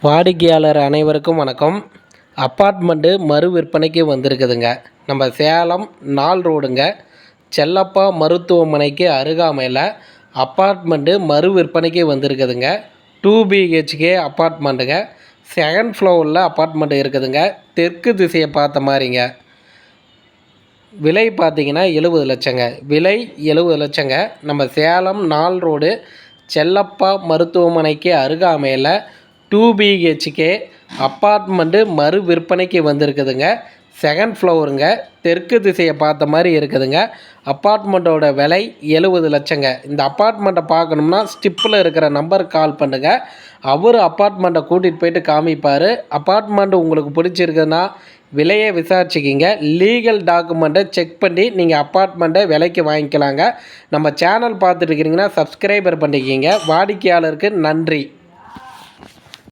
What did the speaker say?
வாடிக்கையாளர் அனைவருக்கும் வணக்கம். அப்பார்ட்மெண்ட்டு மறு விற்பனைக்கு வந்திருக்குதுங்க. நம்ம சேலம் 4 ரோடுங்க. செல்லப்பா மருத்துவமனைக்கு அருகாமையில் அப்பார்ட்மெண்ட்டு மறு விற்பனைக்கு வந்திருக்குதுங்க. 2 பிஹெச்கே அப்பார்ட்மெண்ட்டுங்க. செகண்ட் ஃப்ளோரில் அப்பார்ட்மெண்ட் இருக்குதுங்க. தெற்கு திசையை பார்த்த மாதிரிங்க. விலை பார்த்தீங்கன்னா 70 லட்சங்க. விலை 70 லட்சங்க. நம்ம சேலம் 4 ரோடு செல்லப்பா மருத்துவமனைக்கு அருகாமையில் 2 பிஹெச்கே அப்பார்ட்மெண்ட்டு மறு விற்பனைக்கு வந்திருக்குதுங்க. செகண்ட் ஃப்ளோருங்க. தெற்கு திசையை பார்த்த மாதிரி இருக்குதுங்க. அப்பார்ட்மெண்ட்டோட விலை 70 லட்சங்க. இந்த அப்பார்ட்மெண்ட்டை பார்க்கணும்னா ஸ்டிப்பில் இருக்கிற நம்பருக்கு கால் பண்ணுங்கள். அவர் அப்பார்ட்மெண்ட்டை கூட்டிகிட்டு போயிட்டு காமிப்பார். அப்பார்ட்மெண்ட் உங்களுக்கு பிடிச்சிருக்குதுன்னா விலையை விசாரிச்சுக்கிங்க. லீகல் டாக்குமெண்ட்டை செக் பண்ணி நீங்கள் அப்பார்ட்மெண்ட்டை விலைக்கு வாங்கிக்கலாங்க. நம்ம சேனல் பார்த்துட்டு இருக்கிறீங்கன்னா சப்ஸ்கிரைபர் பண்ணிக்கிங்க. வாடிக்கையாளருக்கு நன்றி.